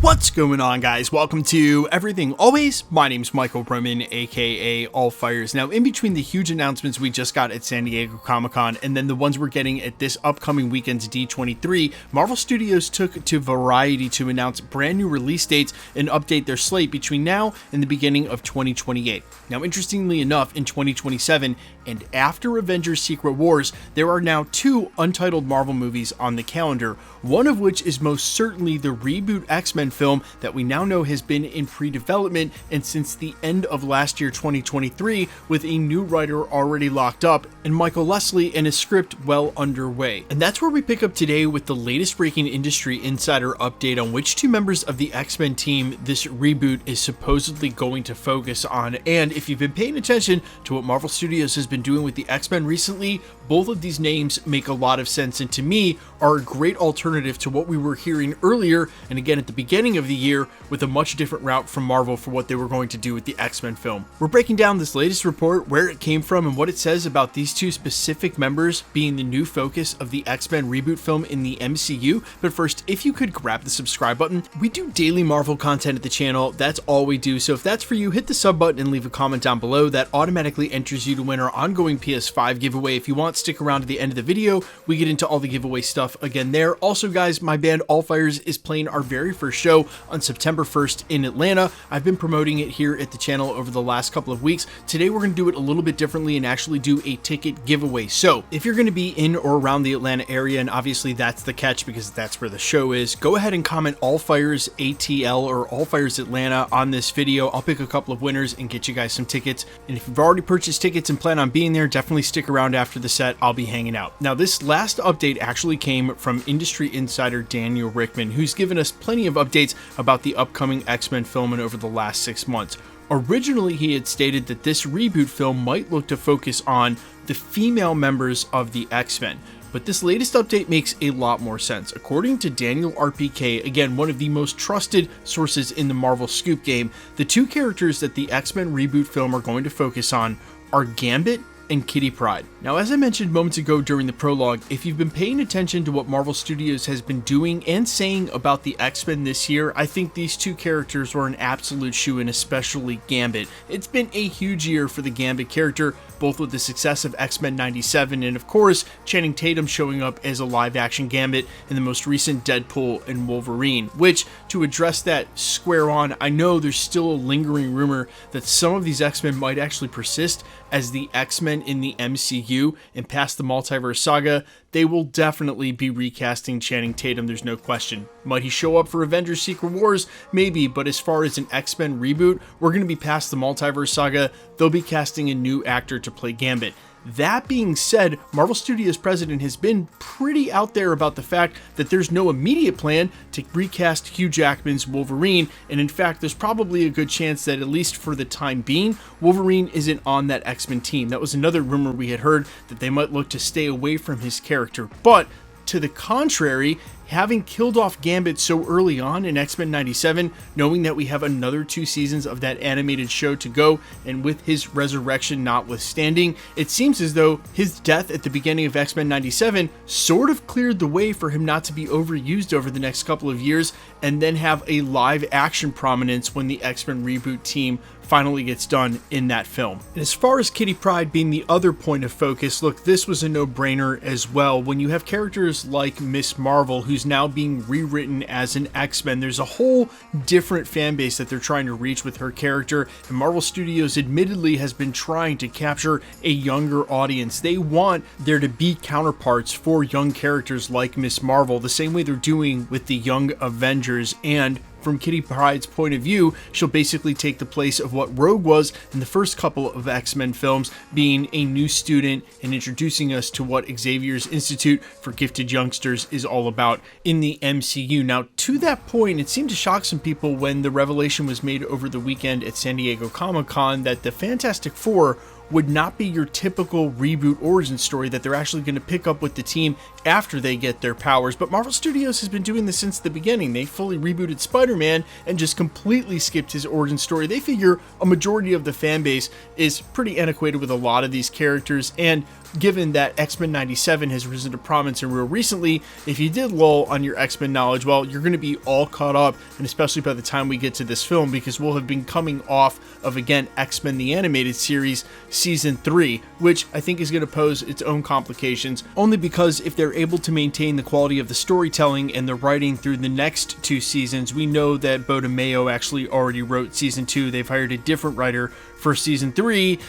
What's going on, guys? Welcome to Everything Always. My name's Michael Broman, aka All Fires. Now, in between the huge announcements we just got at San Diego Comic-Con and then the ones we're getting at this upcoming weekend's D23, Marvel Studios took to Variety to announce brand new release dates and update their slate between now and the beginning of 2028. Now, interestingly enough, in 2027 and after Avengers Secret Wars, there are now two untitled Marvel movies on the calendar, one of which is most certainly the Reboot XMen film that we now know has been in pre-development and since the end of last year 2023, with a new writer already locked up and Michael Leslie and a script well underway. And that's where we pick up today with the latest breaking industry insider update on which two members of the X-Men team this reboot is supposedly going to focus on. And if you've been paying attention to what Marvel Studios has been doing with the X-Men recently, both of these names make a lot of sense and to me are a great alternative to what we were hearing earlier and again at the beginning of the year with a much different route from Marvel for what they were going to do with the X-Men film. We're breaking down this latest report, where it came from, and what it says about these two specific members being the new focus of the X-Men reboot film in the MCU. But first, if you could grab the subscribe button. We do daily Marvel content at the channel, that's all we do, so if that's for you, hit the sub button and leave a comment down below. That automatically enters you to win our ongoing PS5 giveaway. If you want, stick around to the end of the video, we get into all the giveaway stuff again there. Also guys, my band All Fires is playing our very first show on September 1st in Atlanta. I've been promoting it here at the channel over the last couple of weeks. Today we're going to do it a little bit differently and actually do a ticket giveaway. So if you're going to be in or around the Atlanta area, and obviously that's the catch because that's where the show is, go ahead and comment All Fires ATL or All Fires Atlanta on this video. I'll pick a couple of winners and get you guys some tickets. And if you've already purchased tickets and plan on being there, definitely stick around after the set. I'll be hanging out. Now, this last update actually came from industry insider Daniel Rickman, who's given us plenty of updates about the upcoming X-Men film and over the last 6 months. Originally, he had stated that this reboot film might look to focus on the female members of the X-Men. But this latest update makes a lot more sense. According to Daniel RPK, again, one of the most trusted sources in the Marvel scoop game, the two characters that the X-Men reboot film are going to focus on are Gambit and Kitty Pryde. Now, as I mentioned moments ago during the prologue, if you've been paying attention to what Marvel Studios has been doing and saying about the X-Men this year, I think these two characters were an absolute shoo-in, especially Gambit. It's been a huge year for the Gambit character, both with the success of X-Men 97 and of course Channing Tatum showing up as a live-action Gambit in the most recent Deadpool and Wolverine, which, to address that square on, I know there's still a lingering rumor that some of these X-Men might actually persist as the X-Men in the MCU and past the Multiverse Saga. They will definitely be recasting Channing Tatum, there's no question. Might he show up for Avengers Secret Wars? Maybe, but as far as an X-Men reboot, we're going to be past the Multiverse Saga. They'll be casting a new actor to play Gambit. That being said, Marvel Studios president has been pretty out there about the fact that there's no immediate plan to recast Hugh Jackman's Wolverine, and in fact, there's probably a good chance that at least for the time being, Wolverine isn't on that X-Men team. That was another rumor we had heard, that they might look to stay away from his character, but to the contrary, having killed off Gambit so early on in X-Men 97, knowing that we have another 2 seasons of that animated show to go, and with his resurrection notwithstanding, it seems as though his death at the beginning of X-Men 97 sort of cleared the way for him not to be overused over the next couple of years and then have a live action prominence when the X-Men reboot team finally gets done in that film. And as far as Kitty Pryde being the other point of focus, look, this was a no-brainer as well. When you have characters like Miss Marvel, who's now being rewritten as an X-Men, there's a whole different fan base that they're trying to reach with her character, and Marvel Studios admittedly has been trying to capture a younger audience. They want there to be counterparts for young characters like Miss Marvel, the same way they're doing with the Young Avengers. And from Kitty Pryde's point of view, she'll basically take the place of what Rogue was in the first couple of X-Men films, being a new student and introducing us to what Xavier's Institute for Gifted Youngsters is all about in the MCU. Now, to that point, it seemed to shock some people when the revelation was made over the weekend at San Diego Comic-Con that the Fantastic Four would not be your typical reboot origin story that they're actually going to pick up with the team after they get their powers. But Marvel Studios has been doing this since the beginning. They fully rebooted Spider-Man and just completely skipped his origin story. They figure a majority of the fan base is pretty antiquated with a lot of these characters, and given that X-Men 97 has risen to prominence and real recently, if you did lull on your X-Men knowledge, well, you're going to be all caught up, and especially by the time we get to this film, because we'll have been coming off of, again, X-Men the Animated Series Season 3, which I think is going to pose its own complications, only because if they're able to maintain the quality of the storytelling and the writing through the next 2 seasons, we know that Boda Mayo actually already wrote Season 2, they've hired a different writer for Season 3,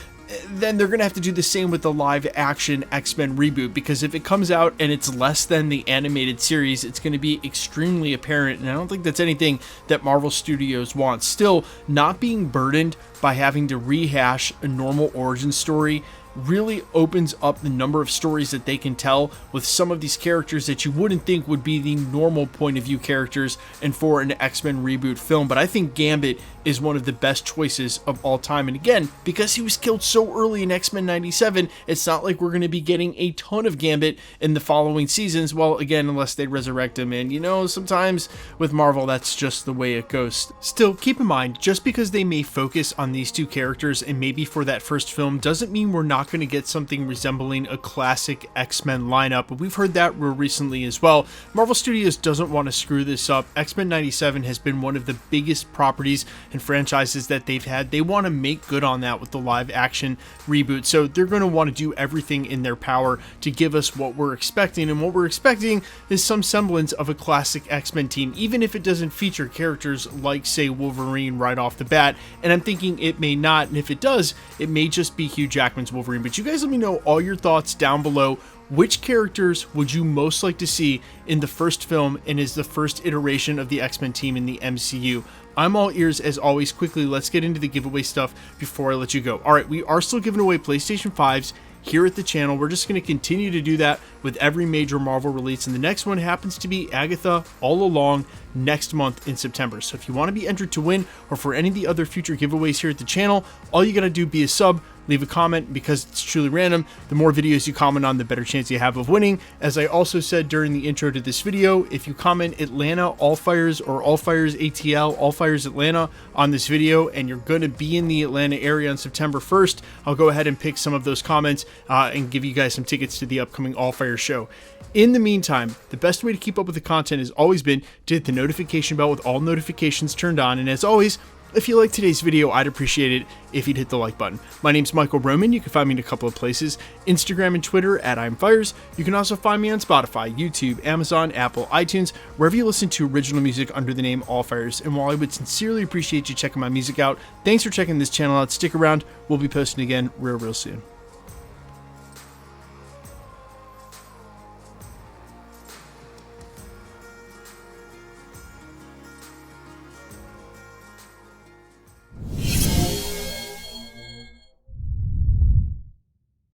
then they're going to have to do the same with the live action X-Men reboot, because if it comes out and it's less than the animated series, it's going to be extremely apparent, and I don't think that's anything that Marvel Studios wants. Still, not being burdened by having to rehash a normal origin story really opens up the number of stories that they can tell with some of these characters that you wouldn't think would be the normal point of view characters and for an X-Men reboot film. But I think Gambit is one of the best choices of all time, and again, because he was killed so early in X-Men 97, it's not like we're going to be getting a ton of Gambit in the following seasons, well, again, unless they resurrect him, and you know, sometimes with Marvel that's just the way it goes. Still, keep in mind, just because they may focus on these 2 characters and maybe for that first film doesn't mean we're not going to get something resembling a classic X-Men lineup, but we've heard that real recently as well. Marvel Studios doesn't want to screw this up. X-Men 97 has been one of the biggest properties and franchises that they've had. They want to make good on that with the live action reboot, so they're going to want to do everything in their power to give us what we're expecting, and what we're expecting is some semblance of a classic X-Men team, even if it doesn't feature characters like, say, Wolverine right off the bat, and I'm thinking it may not, and if it does, it may just be Hugh Jackman's Wolverine. But you guys let me know all your thoughts down below. Which characters would you most like to see in the first film and is the first iteration of the X-Men team in the MCU? I'm all ears as always. Quickly, let's get into the giveaway stuff before I let you go. Alright, we are still giving away PlayStation 5s here at the channel. We're just going to continue to do that with every major Marvel release, and the next one happens to be Agatha All Along next month in September. So if you want to be entered to win or for any of the other future giveaways here at the channel, all you got to do be a sub, leave a comment, because it's truly random. The more videos you comment on, the better chance you have of winning. As I also said during the intro to this video, if you comment Atlanta All Fires or All Fires ATL, All Fires Atlanta on this video, and you're going to be in the Atlanta area on September 1st, I'll go ahead and pick some of those comments and give you guys some tickets to the upcoming All Fires show. In the meantime, the best way to keep up with the content has always been to hit the notification bell with all notifications turned on, and as always, if you liked today's video, I'd appreciate it if you'd hit the like button. My name's Michael Roman. You can find me in a couple of places, Instagram and Twitter at I'mFires. You can also find me on Spotify, YouTube, Amazon, Apple, iTunes, wherever you listen to original music under the name All Fires. And while I would sincerely appreciate you checking my music out, thanks for checking this channel out. Stick around. We'll be posting again real soon.